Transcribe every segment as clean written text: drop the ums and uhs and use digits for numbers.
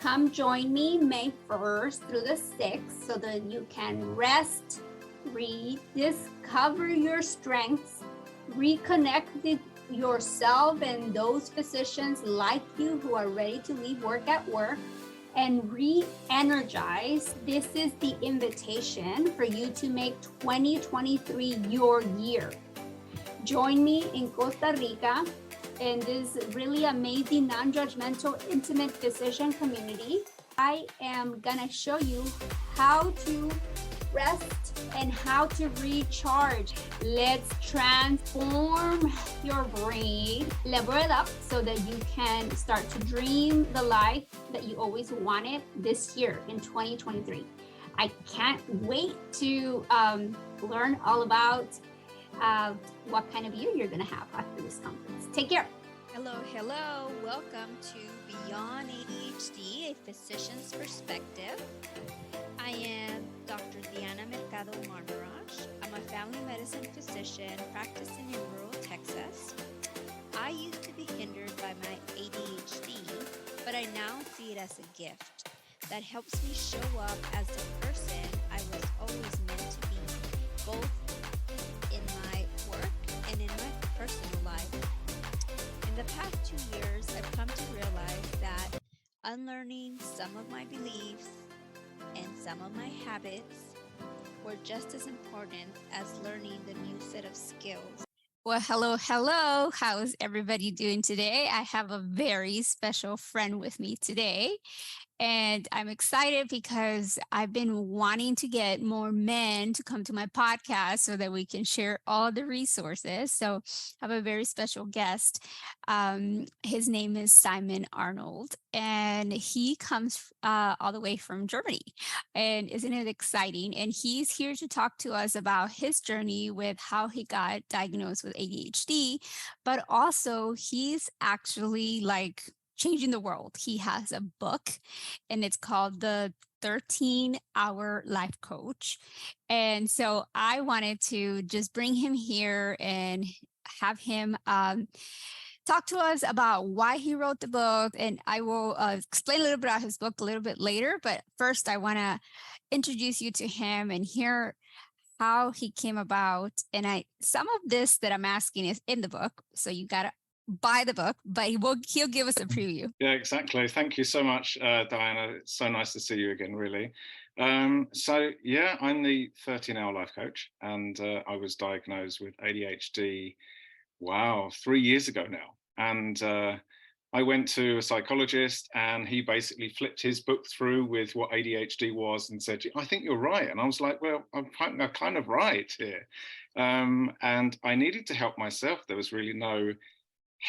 Come join me May 1st through the 6th so that you can rest, rediscover your strengths, reconnect with yourself and those physicians like you who are ready to leave work at work, and re-energize. This is the invitation for you to make 2023 your year. Join me in Costa Rica in this really amazing, non-judgmental, intimate physician community. I am gonna show you how to rest and how to recharge. Let's transform your brain, level it up so that you can start to dream the life that you always wanted this year in 2023. I can't wait to learn all about what kind of year you're gonna have after this conference. Take care. Hello. Welcome to Beyond ADHD, a physician's perspective. I am Dr. Mercado Marmarosh. I'm a family medicine physician practicing in rural Texas. I used to be hindered by my ADHD, but I now see it as a gift that helps me show up as the person I was always meant to be, both in my work and in my personal life. In the past 2 years, I've come to realize that unlearning some of my beliefs and some of my habits were just as important as learning the new set of skills. Well, hello. How's everybody doing today? I have a very special friend with me today. And I'm excited because I've been wanting to get more men to come to my podcast so that we can share all the resources. So I have a very special guest. His name is Simon Arnold, and he comes all the way from Germany. And isn't it exciting? And he's here to talk to us about his journey with how he got diagnosed with ADHD, but also he's actually changing the world. He has a book and it's called The 13-Hour Life Coach. And so I wanted to just bring him here and have him talk to us about why he wrote the book. And I will explain a little bit about his book a little bit later. But first, I want to introduce you to him and hear how he came about. And some of this that I'm asking is in the book. So you got to buy the book, but he'll give us a preview. Yeah, exactly. Thank you so much, Diana. It's so nice to see you again, really. So yeah, I'm the 13-hour life coach, and I was diagnosed with ADHD, 3 years ago now. And I went to a psychologist, and he basically flipped his book through with what ADHD was and said, I think you're right. And I was like, well, I'm kind of right here. And I needed to help myself. There was really no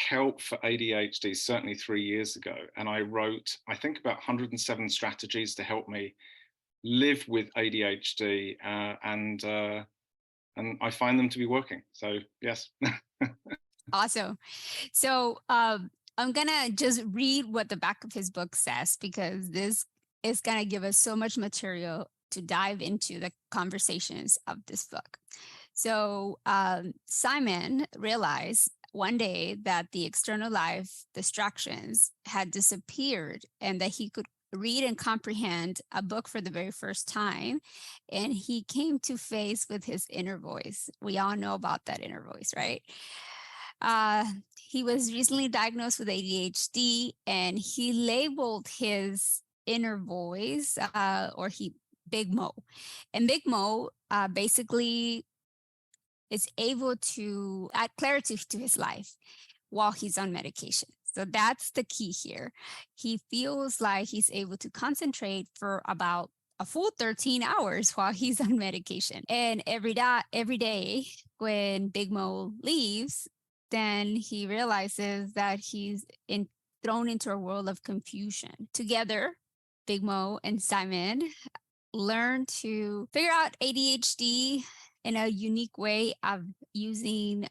help for ADHD, certainly 3 years ago. And I wrote, I think, about 107 strategies to help me live with ADHD. And I find them to be working. So, yes. Awesome. So I'm going to just read what the back of his book says, because this is going to give us so much material to dive into the conversations of this book. So Simon realized one day that the external life distractions had disappeared and that he could read and comprehend a book for the very first time. And he came to face with his inner voice. We all know about that inner voice, right? He was recently diagnosed with ADHD, and he labeled his inner voice, Big Mo. And Big Mo basically is able to add clarity to his life while he's on medication. So that's the key here. He feels like he's able to concentrate for about a full 13 hours while he's on medication. And every day when Big Mo leaves, then he realizes that he's thrown into a world of confusion. Together, Big Mo and Simon learn to figure out ADHD in a unique way of using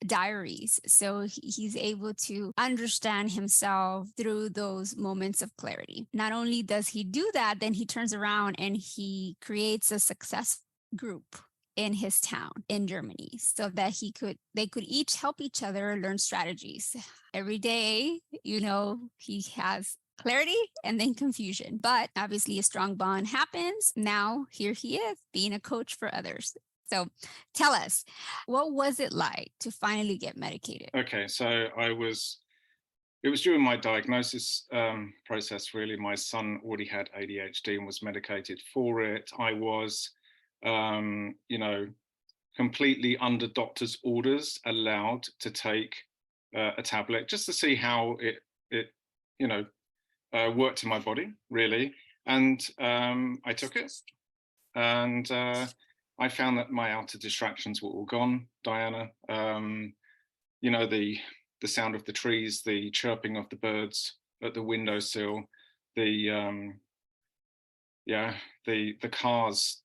diaries. So he's able to understand himself through those moments of clarity. Not only does he do that, then he turns around and he creates a success group in his town in Germany so that they could each help each other learn strategies. Every day, he has clarity and then confusion. But obviously, a strong bond happens. Now, here he is being a coach for others. So tell us, what was it like to finally get medicated? Okay, so it was during my diagnosis process, really. My son already had ADHD and was medicated for it. I was, completely under doctor's orders, allowed to take a tablet just to see how it worked in my body, really. And I took it, and I found that my outer distractions were all gone, Diana. The sound of the trees, the chirping of the birds at the windowsill, the cars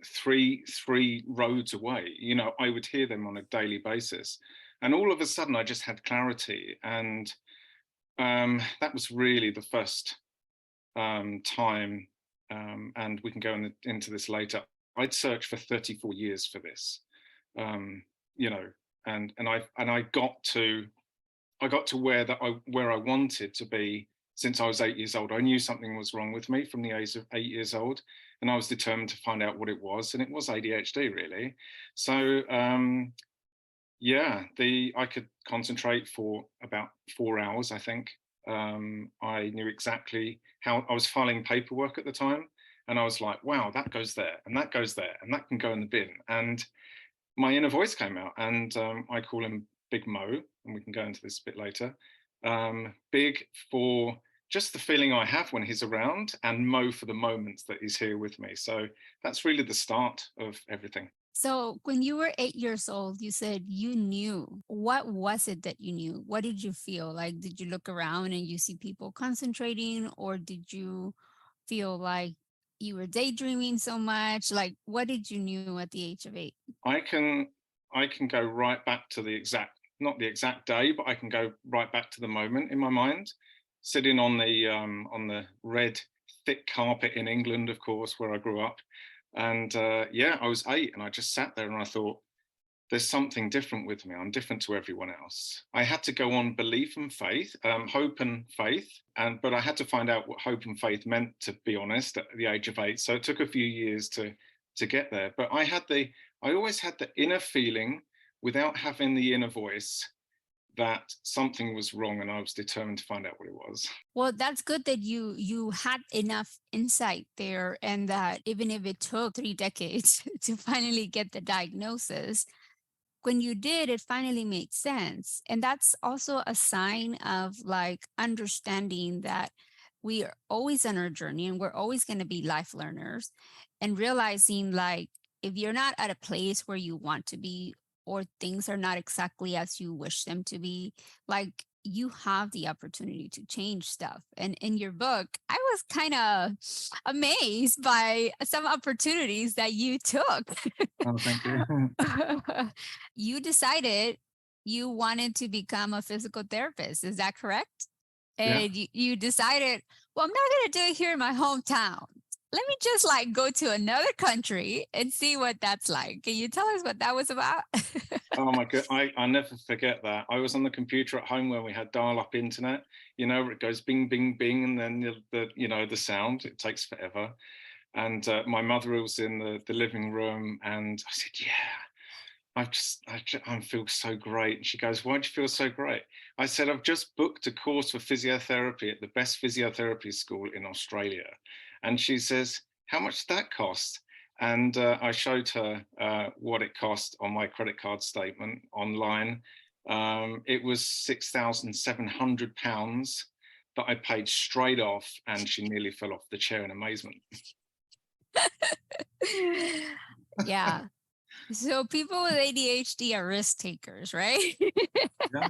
three roads away. I would hear them on a daily basis, and all of a sudden I just had clarity, and that was really the first time. And we can go into this later. I'd searched for 34 years for this, and I got to where I wanted to be since I was 8 years old. I knew something was wrong with me from the age of 8 years old, and I was determined to find out what it was, and it was ADHD, really. So I could concentrate for about 4 hours, I think. I knew exactly how I was filing paperwork at the time, and I was like, wow, that goes there, and that goes there, and that can go in the bin. And my inner voice came out, and I call him Big Mo, and we can go into this a bit later. Big for just the feeling I have when he's around, and Mo for the moments that he's here with me. So that's really the start of everything. So when you were 8 years old, you said you knew. What was it that you knew? What did you feel? Like, did you look around and you see people concentrating, or did you feel like you were daydreaming so much? Like, what did you knew at the age of 8? I can go right back to not the exact day, but I can go right back to the moment in my mind, sitting on the red thick carpet in England, of course, where I grew up. And I was 8, and I just sat there and I thought, there's something different with me. I'm different to everyone else. I had to go on belief and faith, hope and faith, but I had to find out what hope and faith meant, to be honest, at the age of 8. So it took a few years to get there. But I always had the inner feeling, without having the inner voice, that something was wrong, and I was determined to find out what it was. Well, that's good that you had enough insight there, and that even if it took 3 decades to finally get the diagnosis, when you did, it finally made sense. And that's also a sign of like understanding that we are always on our journey and we're always going to be life learners, and realizing like if you're not at a place where you want to be, or things are not exactly as you wish them to be, like you have the opportunity to change stuff. And in your book, I was kind of amazed by some opportunities that you took. Oh, thank you. You decided you wanted to become a physical therapist. Is that correct? And you decided, well, I'm not going to do it here in my hometown. Let me just like go to another country and see what that's like. Can you tell us what that was about? Oh my God, I never forget that. I was on the computer at home when we had dial-up internet, it goes bing, bing, bing, and then the sound, it takes forever. And my mother was in the living room, and I said, I feel so great. And she goes, why do you feel so great? I said, I've just booked a course for physiotherapy at the best physiotherapy school in Australia. And she says, how much did that cost? And I showed her what it cost on my credit card statement online. It was £6,700 that I paid straight off, and she nearly fell off the chair in amazement. Yeah. So people with ADHD are risk takers, right? Yeah.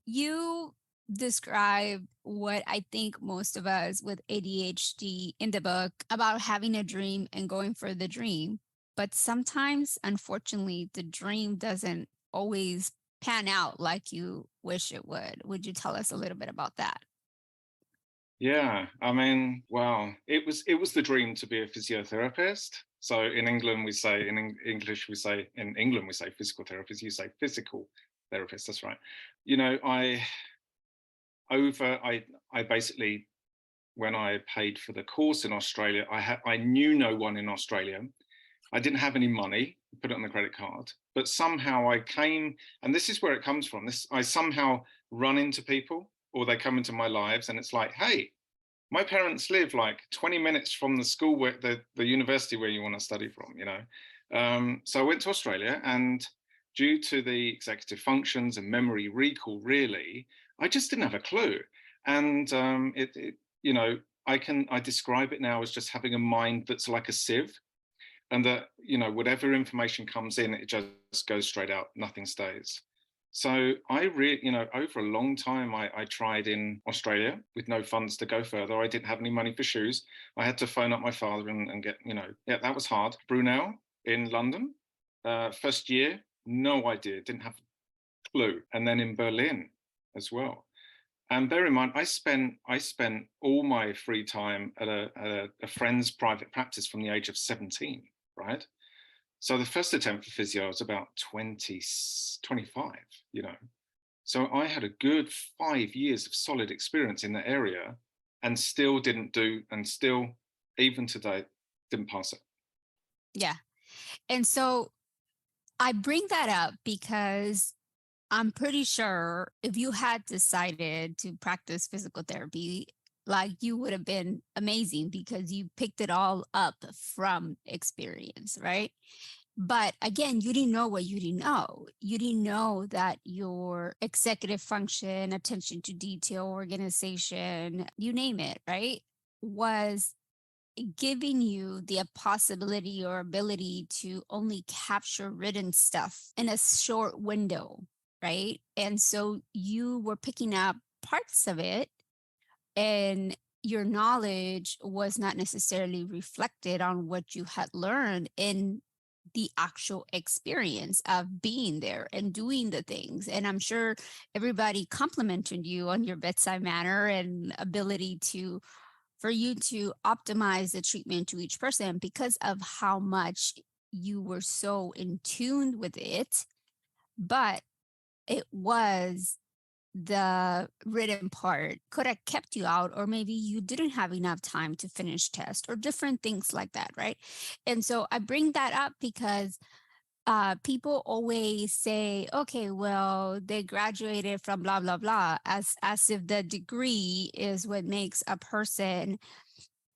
You describe what I think most of us with ADHD in the book about having a dream and going for the dream. But sometimes, unfortunately, the dream doesn't always pan out like you wish it would. Would you tell us a little bit about that? Yeah, I mean, wow, it was the dream to be a physiotherapist. So in England, we say, in English, we say, in England, we say physical therapist, you say physical therapist, that's right. I I basically, when I paid for the course in Australia, I knew no one in Australia. I didn't have any money, put it on the credit card, but somehow I came, and this is where it comes from. I somehow run into people, or they come into my lives, and it's like, hey, my parents live like 20 minutes from the school where the university where you want to study from, you know. So I went to Australia, and due to the executive functions and memory recall, really, I just didn't have a clue. And you know, I describe it now as just having a mind that's like a sieve, and that, you know, whatever information comes in, it just goes straight out, nothing stays. So you know, over a long time, I tried in Australia with no funds to go further. I didn't have any money for shoes. I had to phone up my father and get, you know, yeah, that was hard. Brunel in London, first year, no idea, didn't have a clue. And then in Berlin as well. And bear in mind, I spent all my free time at a friend's private practice from the age of 17, right? So the first attempt for physio was about 25, you know. So I had a good 5 years of solid experience in that area, and still didn't do, and still, even today, didn't pass it. Yeah. And so I bring that up because I'm pretty sure if you had decided to practice physical therapy, like, you would have been amazing because you picked it all up from experience, right? But again, you didn't know what you didn't know. You didn't know that your executive function, attention to detail, organization, you name it, right, was giving you the possibility or ability to only capture written stuff in a short window, right? And so you were picking up parts of it, and your knowledge was not necessarily reflected on what you had learned in the actual experience of being there and doing the things. And I'm sure everybody complimented you on your bedside manner and ability for you to optimize the treatment to each person because of how much you were so in tune with it. But it was the written part could have kept you out, or maybe you didn't have enough time to finish test, or different things like that, right? And so I bring that up because people always say, okay, well, they graduated from blah blah blah, as if the degree is what makes a person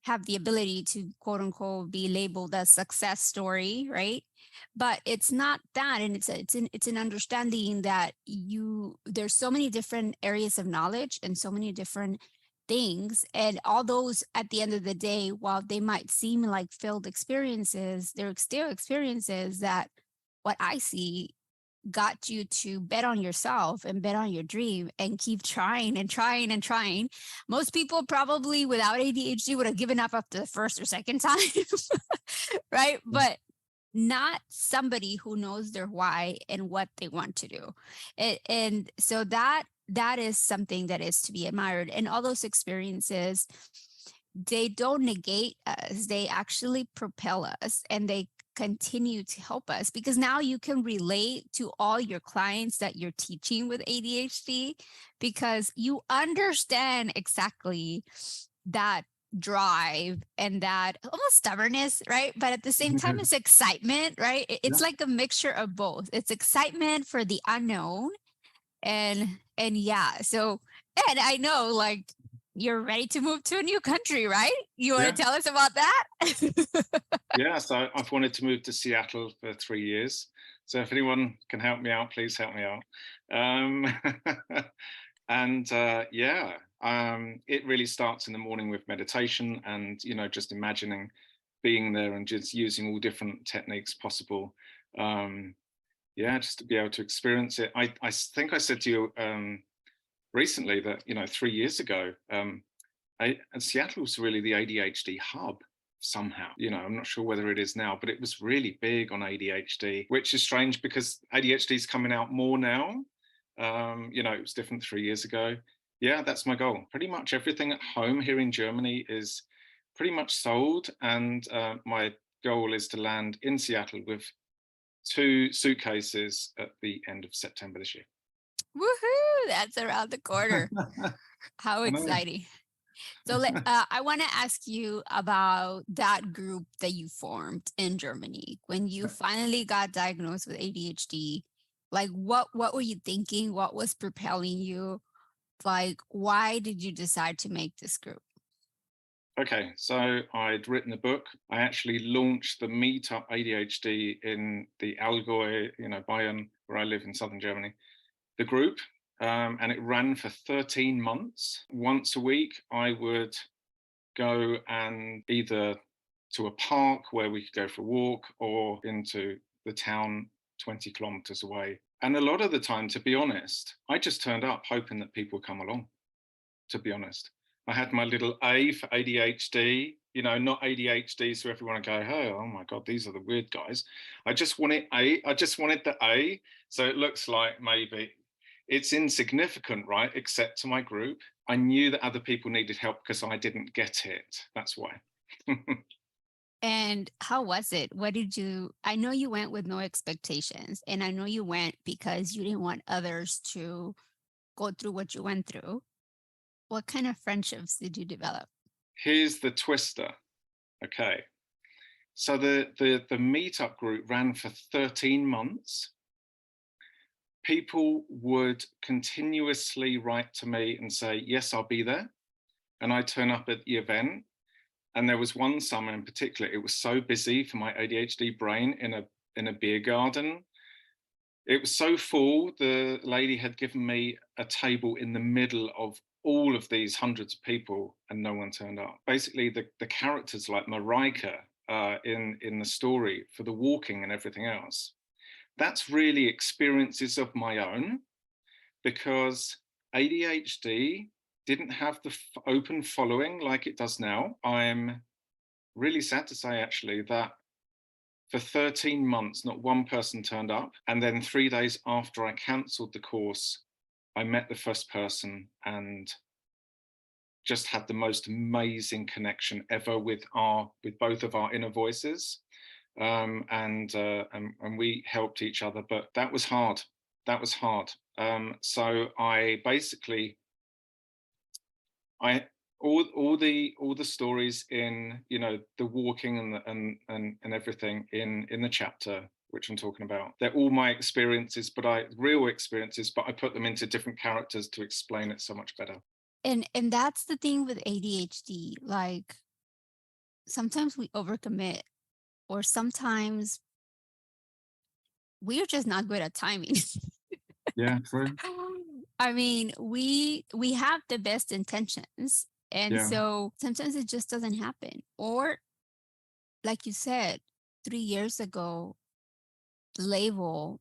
have the ability to, quote unquote, be labeled a success story, right? But it's not that. And it's an understanding that there's so many different areas of knowledge and so many different things, and all those, at the end of the day, while they might seem like failed experiences, they're still experiences that, what I see, got you to bet on yourself and bet on your dream and keep trying and trying and trying. Most people probably without ADHD would have given up after the first or second time, right? But not somebody who knows their why and what they want to do. And so that is something that is to be admired. And all those experiences, they don't negate us, they actually propel us, and they continue to help us, because now you can relate to all your clients that you're teaching with ADHD, because you understand exactly that drive and that almost stubbornness, right? But at the same time, it's excitement, right? It's like a mixture of both. It's excitement for the unknown, and yeah. So, and I know, like, you're ready to move to a new country, right? You want to tell us about that? Yeah, so I've wanted to move to Seattle for 3 years. So if anyone can help me out, please help me out. It really starts in the morning with meditation, and, you know, just imagining being there and just using all different techniques possible. Just to be able to experience it. I think I said to you recently that, you know, 3 years ago, and Seattle was really the ADHD hub somehow. You know, I'm not sure whether it is now, but it was really big on ADHD, which is strange because ADHD is coming out more now. You know, it was different 3 years ago. Yeah, that's my goal. Pretty much everything at home here in Germany is pretty much sold. And my goal is to land in Seattle with 2 suitcases at the end of September this year. Woohoo! That's around the corner. How I know. exciting. So I want to ask you about that group that you formed in Germany when you finally got diagnosed with ADHD. Like, what were you thinking? What was propelling you? Like, why did you decide to make this group? Okay, so I'd written a book. I actually launched the Meetup ADHD in the Allgäu, Bayern, where I live in southern Germany, the group. And it ran for 13 months. Once a week, I would go and either to a park where we could go for a walk or into the town 20 kilometers away. And a lot of the time, to be honest, I just turned up hoping that people would come along, to be honest. I had my little A for ADHD, not ADHD, so everyone would go, oh my God, these are the weird guys. I just wanted A. I just wanted the A. So it looks like maybe it's insignificant, right? Except to my group. I knew that other people needed help because I didn't get it. That's why. And how was it? I know you went with no expectations, and I know you went because you didn't want others to go through what you went through. What kind of friendships did you develop? Here's the twister. Okay. So the meetup group ran for 13 months. People would continuously write to me and say, yes, I'll be there. And I turn up at the event. And there was one summer in particular, it was so busy for my ADHD brain in a beer garden. It was so full, the lady had given me a table in the middle of all of these hundreds of people and no one turned up. Basically, the characters like Marika in the story for the walking and everything else, that's really experiences of my own, because ADHD didn't have the open following like it does now. I'm really sad to say, actually, that for 13 months, not one person turned up. And then 3 days after I cancelled the course, I met the first person and just had the most amazing connection ever with both of our inner voices. And we helped each other, but that was hard. That was hard. So I basically, all the stories in the walking and everything in the chapter which I'm talking about, they're all my experiences, real experiences, but I put them into different characters to explain it so much better. And that's the thing with ADHD. Like, sometimes we overcommit, or sometimes we're just not good at timing. Yeah, true. I mean, we have the best intentions, and so sometimes it just doesn't happen. Or, like you said, 3 years ago, the label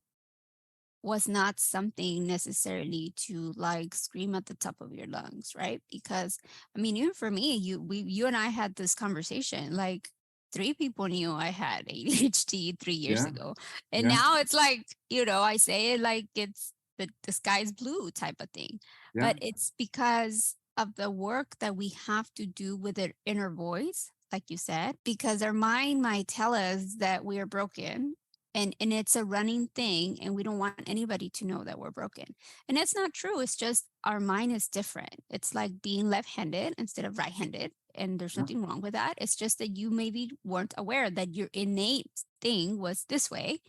was not something necessarily to like scream at the top of your lungs, right? Because I mean, even for me, you and I had this conversation. Like, 3 people knew I had ADHD 3 years ago, and now it's like, I say it like it's the sky's blue type of thing. But it's because of the work that we have to do with our inner voice, like you said, because our mind might tell us that we are broken. And it's a running thing, and we don't want anybody to know that we're broken. And it's not true. It's just our mind is different. It's like being left-handed instead of right-handed. And there's nothing wrong with that. It's just that you maybe weren't aware that your innate thing was this way.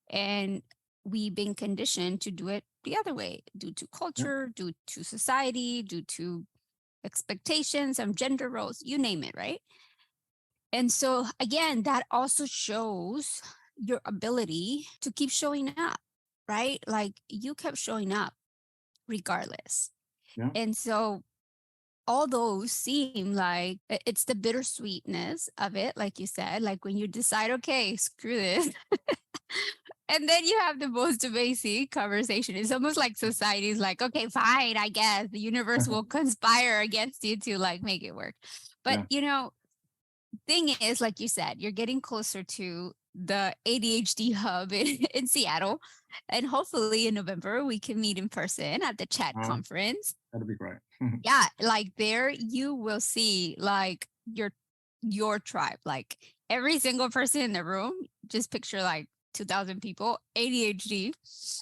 And we've been conditioned to do it the other way, due to culture, due to society, due to expectations and gender roles, you name it, right? And so again, that also shows your ability to keep showing up, right? Like, you kept showing up regardless. And so all those seem like it's the bittersweetness of it, like you said, like when you decide, okay, screw this. And then you have the most amazing conversation. It's almost like society's like, okay, fine, I guess the universe will conspire against you to like make it work. But thing is, like you said, you're getting closer to the ADHD hub in Seattle, and hopefully in November we can meet in person at the chat conference. That'd be great. Yeah, like there you will see like your tribe, like every single person in the room. Just picture like 2,000 people, ADHD,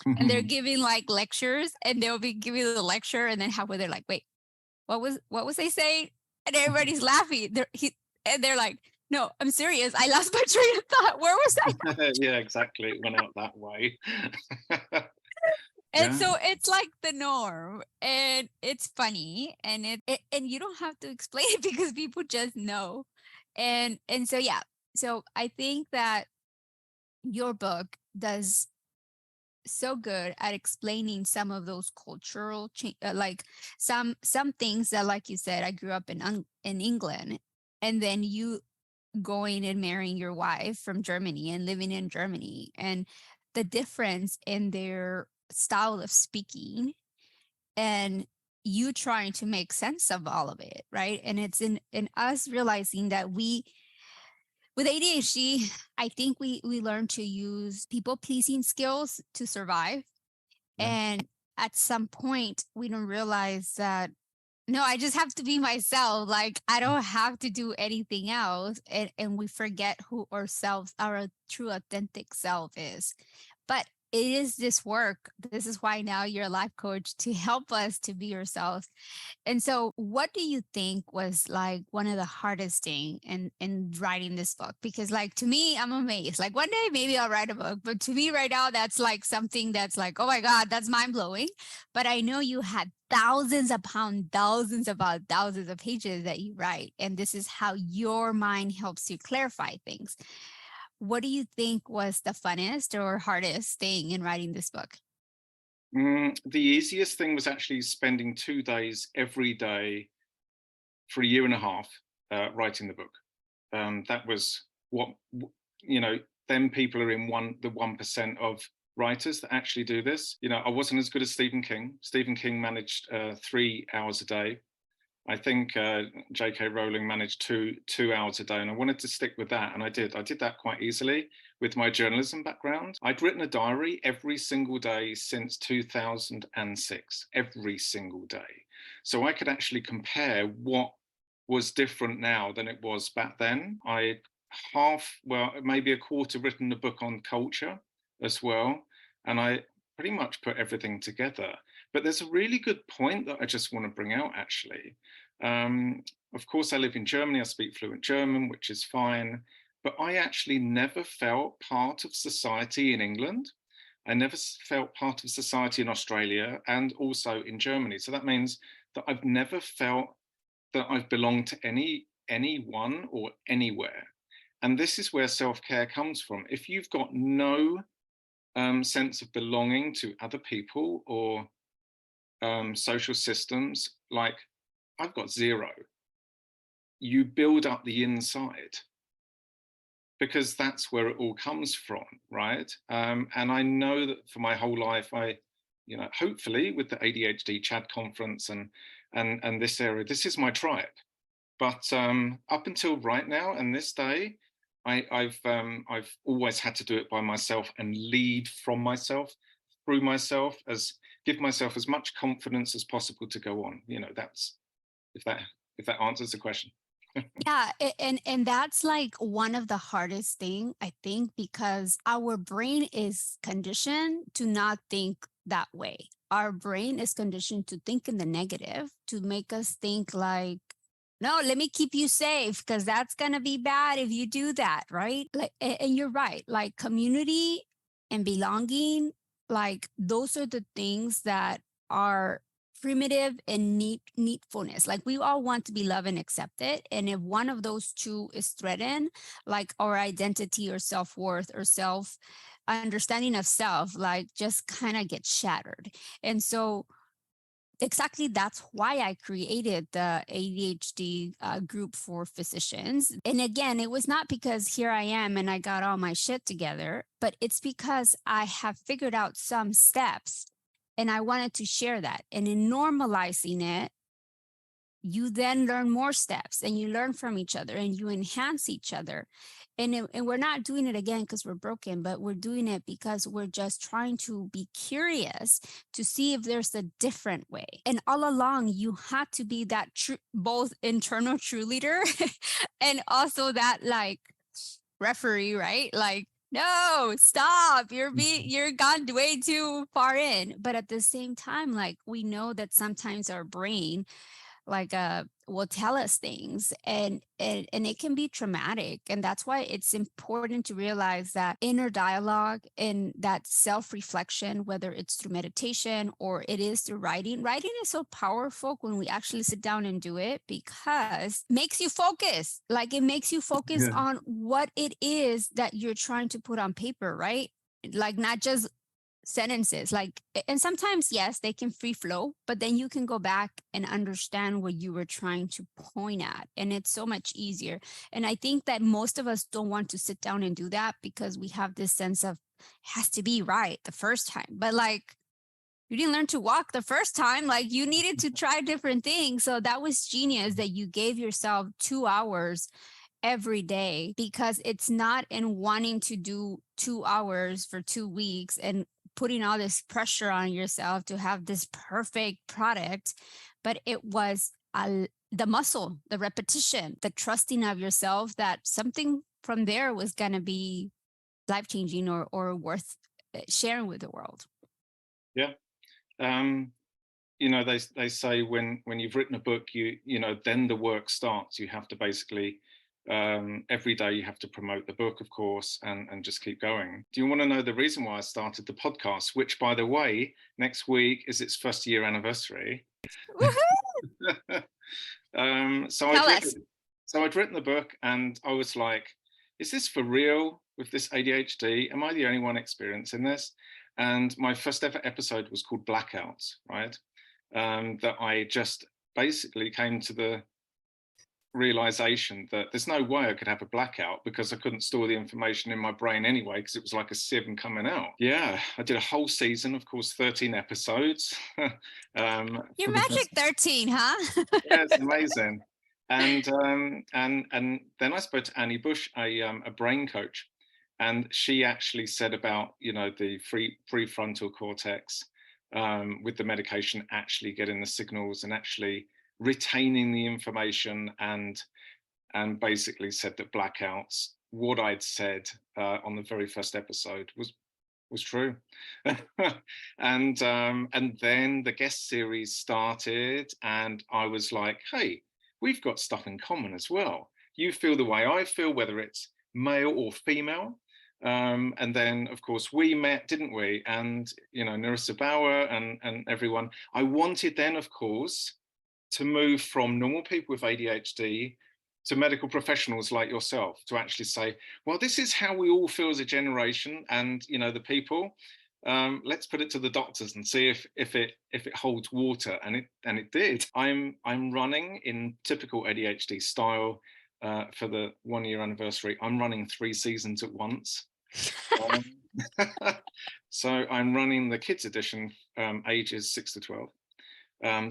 and they're giving like lectures, and they'll be giving the lecture, and then halfway they're like, wait, what was they saying? And everybody's laughing. They're like, no, I'm serious. I lost my train of thought. Where was I? Yeah, exactly. It went out that way. And Yeah. so it's like the norm, and it's funny, and and you don't have to explain it because people just know. And so yeah, so I think that your book does so good at explaining some of those cultural like some things that, like you said, I grew up in England, and then you going and marrying your wife from Germany and living in Germany, and the difference in their style of speaking, and you trying to make sense of all of it, right? And it's in us realizing that we, with ADHD, I think we learn to use people pleasing skills to survive. Yeah. And at some point we don't realize that, no, I just have to be myself. Like, I don't have to do anything else. And we forget who ourselves, our true authentic self is. But it is this work. This is why now you're a life coach, to help us to be ourselves. And so what do you think was like one of the hardest thing in writing this book? Because like, to me, I'm amazed. Like, one day maybe I'll write a book, but to me right now, that's like something that's like, oh my God, that's mind blowing. But I know you had thousands upon thousands about thousands of pages that you write. And this is how your mind helps you clarify things. What do you think was the funnest or hardest thing in writing this book? The easiest thing was actually spending 2 days every day for a year and a half writing the book. That was what, then people are in the 1% of writers that actually do this. I wasn't as good as Stephen King. Stephen King managed 3 hours a day. I think J.K. Rowling managed two hours a day, and I wanted to stick with that, and I did that quite easily with my journalism background. I'd written a diary every single day since 2006, every single day. So I could actually compare what was different now than it was back then. I maybe a quarter written a book on culture as well, and I pretty much put everything together. But there's a really good point that I just want to bring out, actually. Of course, I live in Germany. I speak fluent German, which is fine. But I actually never felt part of society in England. I never felt part of society in Australia and also in Germany. So that means that I've never felt that I've belonged to anyone or anywhere. And this is where self-care comes from. If you've got no sense of belonging to other people or social systems, like I've got zero, you build up the inside, because that's where it all comes from, right? And I know that for my whole life, hopefully with the ADHD Chad conference and this area, this is my tribe. But up until right now and this day, I've always had to do it by myself and lead from myself, through myself, give myself as much confidence as possible to go on. That's if that answers the question. Yeah, and that's like one of the hardest thing, I think, because our brain is conditioned to not think that way. Our brain is conditioned to think in the negative, to make us think like, no, let me keep you safe because that's going to be bad if you do that, right? Like, and you're right, like community and belonging, like those are the things that are primitive and needfulness. Like we all want to be loved and accepted. And if one of those two is threatened, like our identity or self-worth or understanding of self, like just kind of gets shattered. And so exactly that's why I created the ADHD group for physicians. And again, it was not because here I am and I got all my shit together, but it's because I have figured out some steps and I wanted to share that. And in normalizing it, you then learn more steps and you learn from each other and you enhance each other. And we're not doing it again because we're broken, but we're doing it because we're just trying to be curious to see if there's a different way. And all along, you had to be that both internal cheerleader and also that like referee, right? Like, no, stop. You're gone way too far in. But at the same time, like we know that sometimes our brain will tell us things and it can be traumatic, and that's why it's important to realize that inner dialogue and that self-reflection, whether it's through meditation or it is through writing is so powerful when we actually sit down and do it, because it makes you focus. Like it makes you focus on what it is that you're trying to put on paper, right? Like not just sentences, like, and sometimes yes, they can free flow, but then you can go back and understand what you were trying to point at, and it's so much easier. And I think that most of us don't want to sit down and do that because we have this sense of it has to be right the first time, but like you didn't learn to walk the first time, like you needed to try different things. So that was genius that you gave yourself 2 hours every day, because it's not in wanting to do 2 hours for 2 weeks and putting all this pressure on yourself to have this perfect product, but it was the muscle, the repetition, the trusting of yourself that something from there was going to be life-changing or worth sharing with the world. Yeah. You know, they say when you've written a book, you know, then the work starts. You have to basically every day you have to promote the book, of course, and just keep going. Do you want to know the reason why I started the podcast, which, by the way, next week is its 1st year anniversary? So I'd written the book and I was like, is this for real with this ADHD? Am I the only one experiencing this? And my first ever episode was called Blackouts, right? That I just basically came to the realization that there's no way I could have a blackout because I couldn't store the information in my brain anyway, because it was like a sieve coming out. Yeah, I did a whole season, of course, 13 episodes. You're magic 13, huh? Yeah, it's amazing. And then I spoke to Annie Bush, a brain coach, and she actually said about, you know, the prefrontal cortex with the medication actually getting the signals and actually retaining the information, and basically said that blackouts, what I'd said on the very first episode was true. And then the guest series started and I was like, hey, we've got stuff in common as well. You feel the way I feel, whether it's male or female. And then, of course, we met, didn't we? And, you know, Narissa Bauer and everyone. I wanted then, of course, to move from normal people with ADHD to medical professionals like yourself, to actually say, well, this is how we all feel as a generation, and, you know, the people, let's put it to the doctors and see if it holds water. And it did. I'm running in typical ADHD style for the 1 year anniversary. I'm running 3 seasons at once. So I'm running the kids edition, ages 6 to 12.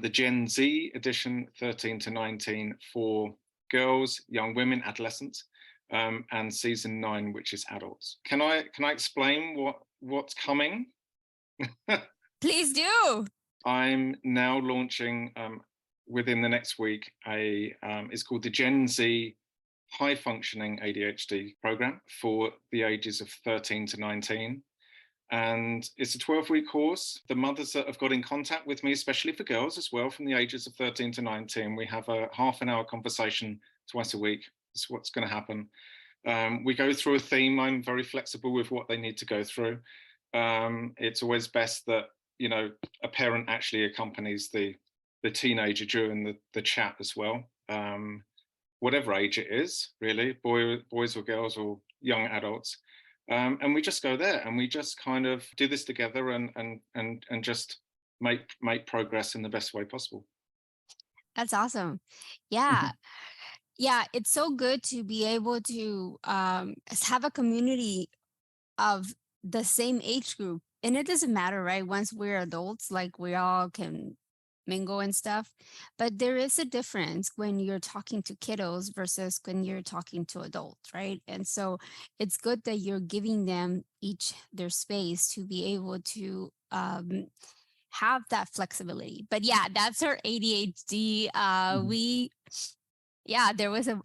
The Gen Z edition, 13 to 19, for girls, young women, adolescents, and season 9, which is adults. Can I explain what's coming? Please do. I'm now launching within the next week it's called the Gen Z High Functioning ADHD program for the ages of 13 to 19. And it's a 12-week course. The mothers that have got in contact with me, especially for girls as well, from the ages of 13 to 19, we have a half-an-hour conversation twice a week. That's what's going to happen. We go through a theme. I'm very flexible with what they need to go through. It's always best that, you know, a parent actually accompanies the teenager during the chat as well. Whatever age it is, really, boys or girls or young adults. And we just go there and we just kind of do this together and just make progress in the best way possible. That's awesome. Yeah. Yeah, it's so good to be able to have a community of the same age group. And it doesn't matter, right? Once we're adults, like we all can mingle and stuff. But there is a difference when you're talking to kiddos versus when you're talking to adults, right? And so it's good that you're giving them each their space to be able to have that flexibility. But yeah, that's our ADHD. There was a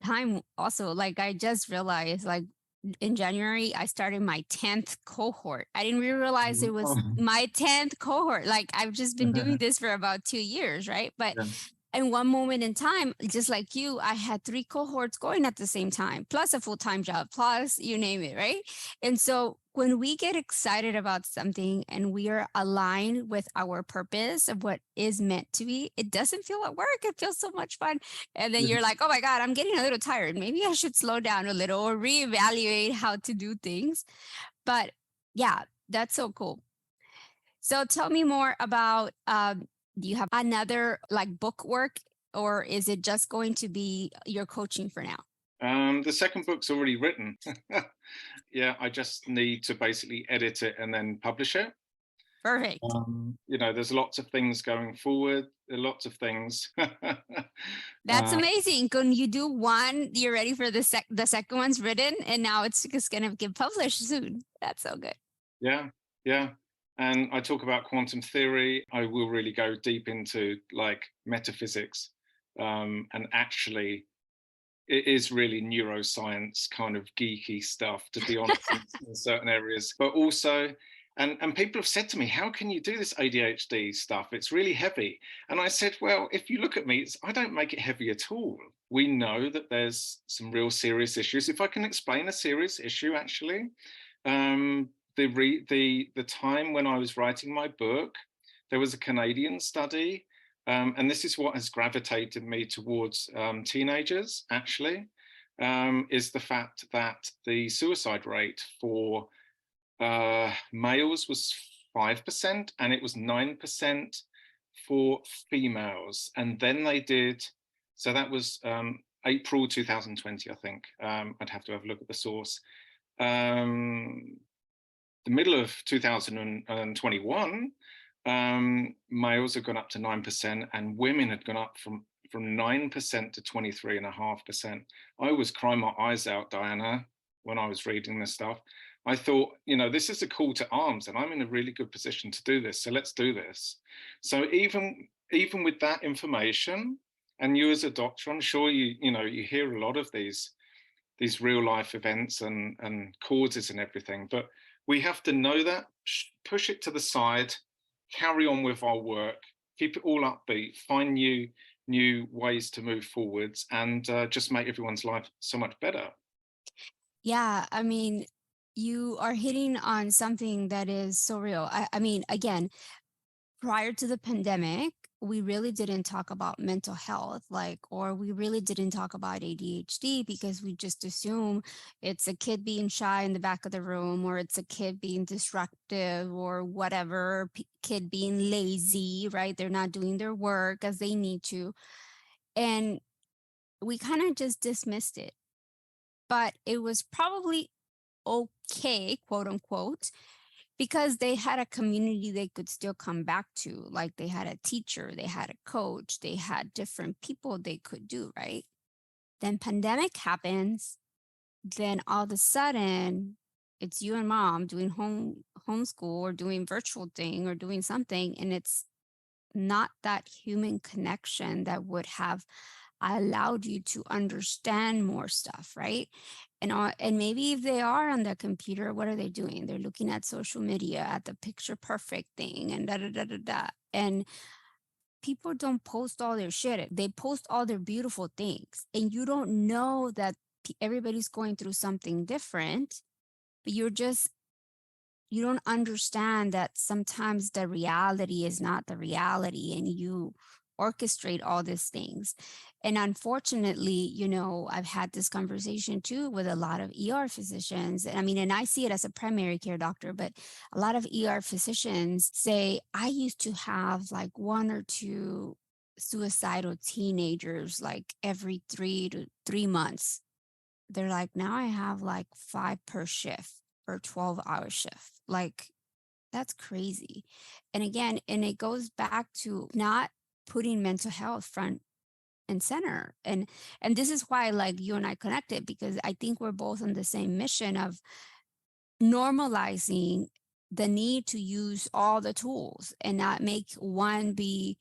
time also, like I just realized, like in January, I started my 10th cohort. I didn't realize it was my 10th cohort. Like I've just been doing this for about 2 years, right? But in one moment in time, just like you, I had 3 cohorts going at the same time, plus a full-time job, plus you name it, right? And so when we get excited about something and we are aligned with our purpose of what is meant to be, it doesn't feel like work. It feels so much fun. And then you're like, oh my God, I'm getting a little tired. Maybe I should slow down a little or reevaluate how to do things. But yeah, that's so cool. So tell me more about, do you have another like book work, or is it just going to be your coaching for now? The second book's already written. Yeah, I just need to basically edit it and then publish it. Perfect. There's lots of things going forward. There are lots of things. That's amazing. When you do one, you're ready for the second one's written, and now it's just going to get published soon. That's so good. Yeah. And I talk about quantum theory. I will really go deep into like metaphysics, and actually it is really neuroscience kind of geeky stuff, to be honest, in certain areas. But also, and people have said to me, how can you do this ADHD stuff? It's really heavy. And I said, well, if you look at me, I don't make it heavy at all. We know that there's some real serious issues. If I can explain a serious issue, actually, the time when I was writing my book, there was a Canadian study. And this is what has gravitated me towards teenagers, actually, is the fact that the suicide rate for males was 5% and it was 9% for females. And then they did, so that was April 2020, I think. I'd have to have a look at the source. The middle of 2021, males had gone up to 9% and women had gone up from 9% to 23.5%. I was crying my eyes out, Diana, when I was reading this stuff. I thought, this is a call to arms and I'm in a really good position to do this. So let's do this. So even with that information, and you as a doctor, I'm sure you hear a lot of these real life events and causes and everything, but we have to know that, push it to the side, carry on with our work, keep it all upbeat, find new ways to move forwards, and just make everyone's life so much better. Yeah, I mean, you are hitting on something that is so real. I mean, again, prior to the pandemic, we really didn't talk about mental health, or we really didn't talk about ADHD because we just assume it's a kid being shy in the back of the room, or it's a kid being disruptive, or whatever, kid being lazy, right? They're not doing their work as they need to. And we kind of just dismissed it. But it was probably okay, quote unquote, because they had a community they could still come back to. Like they had a teacher, they had a coach, they had different people they could do, right? Then pandemic happens. Then all of a sudden, it's you and mom doing homeschool or doing virtual thing or doing something. And it's not that human connection that would have allowed you to understand more stuff, right? And maybe if they are on the computer, what are they doing? They're looking at social media, at the picture perfect thing, and da da da da da. And people don't post all their shit. They post all their beautiful things, and you don't know that everybody's going through something different, but you don't understand that sometimes the reality is not the reality, and you orchestrate all these things. And unfortunately, I've had this conversation too with a lot of ER physicians. And I see it as a primary care doctor, but a lot of ER physicians say, I used to have like 1 or 2 suicidal teenagers like every 3 months. They're like, now I have like 5 per shift or 12-hour shift. Like, that's crazy. And again, it goes back to not putting mental health front and center. And this is why like you and I connected, because I think we're both on the same mission of normalizing the need to use all the tools and not make one be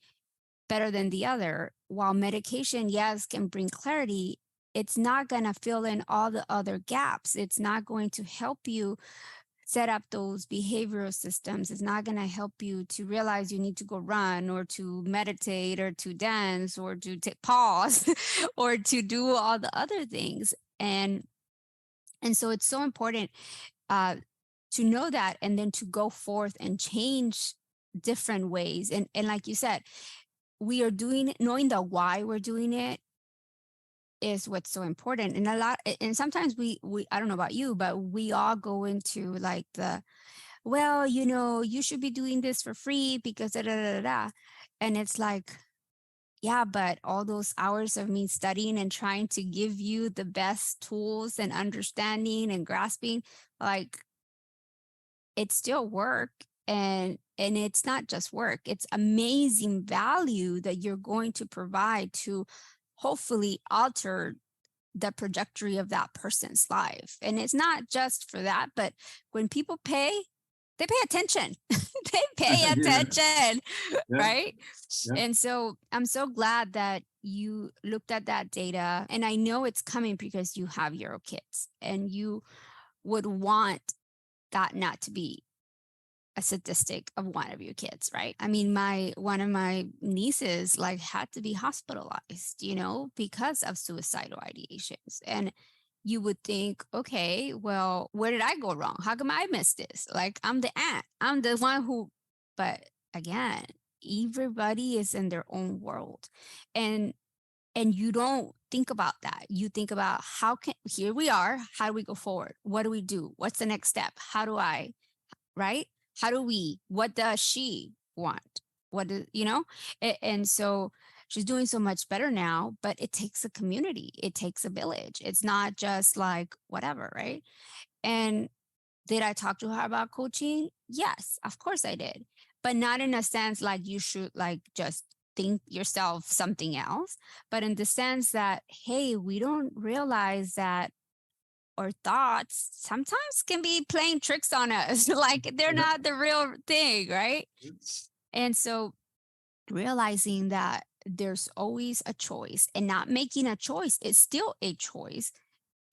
better than the other. While medication, yes, can bring clarity, it's not going to fill in all the other gaps. It's not going to help you set up those behavioral systems. It's not going to help you to realize you need to go run or to meditate or to dance or to take pause or to do all the other things. And so it's so important to know that, and then to go forth and change different ways. And like you said, we are doing it, knowing the why we're doing it is what's so important. And sometimes we I don't know about you, but we all go into like well, you should be doing this for free because da da da da. And it's like, yeah, but all those hours of me studying and trying to give you the best tools and understanding and grasping, like, it's still work. And it's not just work, it's amazing value that you're going to provide to hopefully alter the trajectory of that person's life. And it's not just for that, but when people pay, they pay attention. They pay attention, right? Yeah. And so I'm so glad that you looked at that data. And I know it's coming because you have your kids and you would want that not to be a statistic of one of your kids, right? I mean, one of my nieces like had to be hospitalized, because of suicidal ideations. And you would think, okay, well, where did I go wrong? How come I missed this? Like, I'm the aunt, I'm the one who, but again, everybody is in their own world. And you don't think about that. You think about here we are, how do we go forward? What do we do? What's the next step? How do I, right? What does she want? And so she's doing so much better now, but it takes a community. It takes a village. It's not just like whatever, right? And did I talk to her about coaching? Yes, of course I did. But not in a sense like you should like just think yourself something else, but in the sense that, hey, we don't realize that our thoughts sometimes can be playing tricks on us. Like they're not the real thing, right? And so realizing that there's always a choice, and not making a choice is still a choice,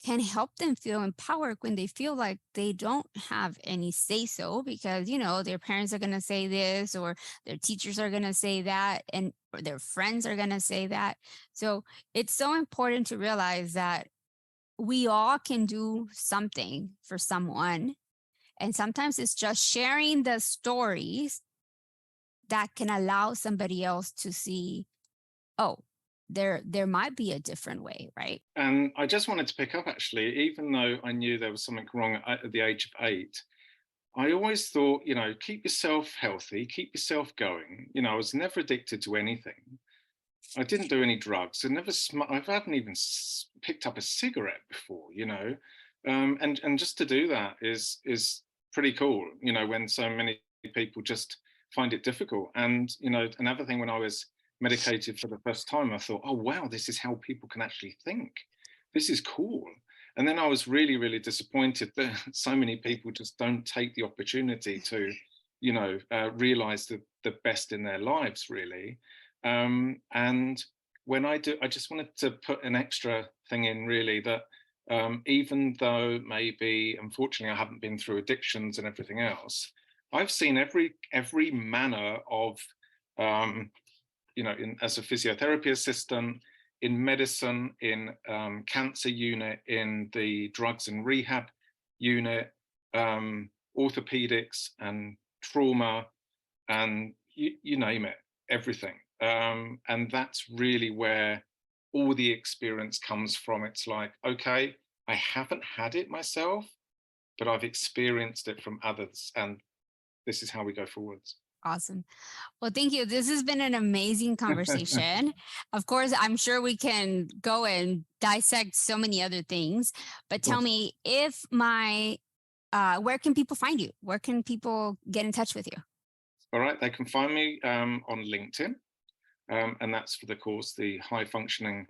can help them feel empowered when they feel like they don't have any say so, because their parents are going to say this, or their teachers are going to say that, or their friends are going to say that. So it's so important to realize that we all can do something for someone. And sometimes it's just sharing the stories that can allow somebody else to see, oh, there might be a different way, right? And I just wanted to pick up, actually, even though I knew there was something wrong at the age of 8, I always thought, keep yourself healthy, keep yourself going. I was never addicted to anything. I didn't do any drugs. I haven't even picked up a cigarette before, and just to do that is pretty cool, when so many people just find it difficult. And, another thing, when I was medicated for the first time, I thought, oh, wow, this is how people can actually think. This is cool. And then I was really, really disappointed that so many people just don't take the opportunity to, realize the best in their lives, really. And when I just wanted to put an extra thing in, really, that even though maybe, unfortunately, I haven't been through addictions and everything else, I've seen every manner of, as a physiotherapy assistant, in medicine, in cancer unit, in the drugs and rehab unit, orthopedics and trauma, and you name it, everything. And that's really where all the experience comes from. It's like, okay, I haven't had it myself, but I've experienced it from others, and this is how we go forwards. Awesome. Well, thank you. This has been an amazing conversation. Of course, I'm sure we can go and dissect so many other things, but tell me, if where can people find you? Where can people get in touch with you? All right, they can find me on LinkedIn, and that's for the course, the high functioning,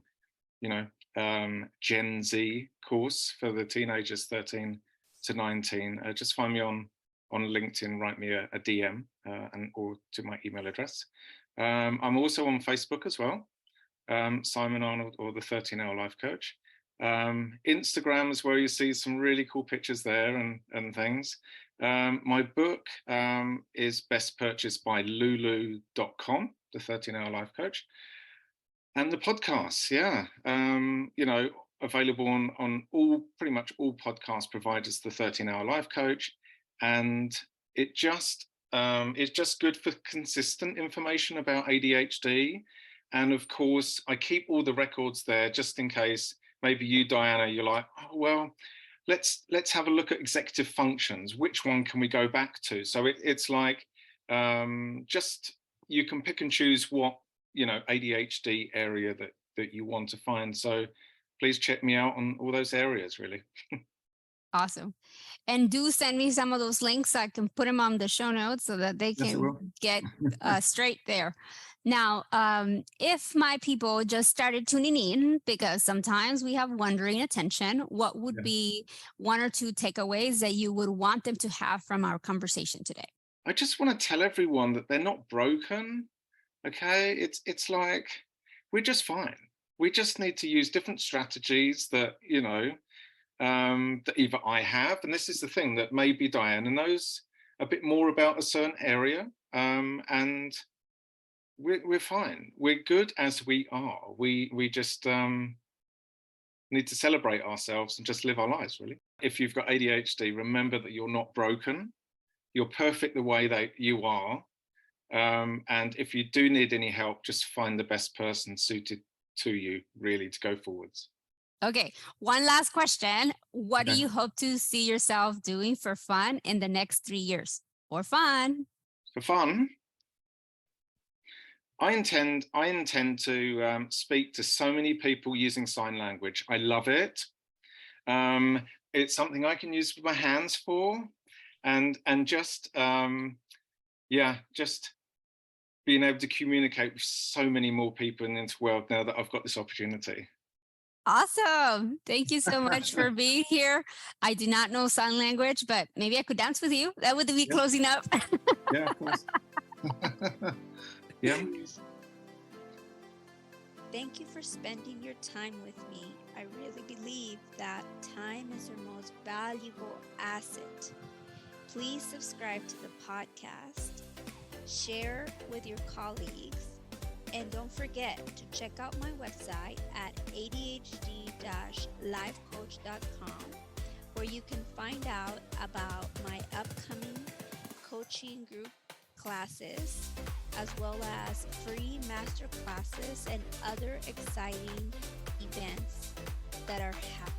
Gen Z course for the teenagers 13 to 19. Just find me on LinkedIn, write me a DM or to my email address. I'm also on Facebook as well, Simon Arnold or the 13-Hour Life Coach. Instagram is where you see some really cool pictures there and things. My book is best purchased by lulu.com, the 13-hour life coach. And the podcasts, available on pretty much all podcast providers, the 13-hour life coach. And it's just good for consistent information about ADHD. And of course, I keep all the records there just in case maybe you, Diana, you're like, oh, well, let's have a look at executive functions. Which one can we go back to? So it's like, just you can pick and choose what, ADHD area that you want to find. So please check me out on all those areas, really. Awesome. And do send me some of those links so I can put them on the show notes so that they can get straight there. Now, if my people just started tuning in, because sometimes we have wandering attention, what would be one or two takeaways that you would want them to have from our conversation today? I just want to tell everyone that they're not broken. Okay, it's like we're just fine. We just need to use different strategies that, that either I have, and this is the thing that maybe Diana knows a bit more about a certain area, and we're fine. We're good as we are. We just need to celebrate ourselves and just live our lives, really. If you've got ADHD, remember that you're not broken. You're perfect the way that you are. And if you do need any help, just find the best person suited to you, really, to go forwards. Okay, one last question. What do you hope to see yourself doing for fun in the next 3 years? For fun. For fun? I intend to speak to so many people using sign language. I love it. It's something I can use my hands for, and just just being able to communicate with so many more people in this world now that I've got this opportunity. Awesome. Thank you so much for being here. I do not know sign language, but maybe I could dance with you. That would be closing up. Yeah, of course. Yeah. Thank you for spending your time with me. I really believe that time is our most valuable asset. Please subscribe to the podcast, share with your colleagues, and don't forget to check out my website at adhd-lifecoach.com, where you can find out about my upcoming coaching group classes, as well as free master classes and other exciting events that are happening.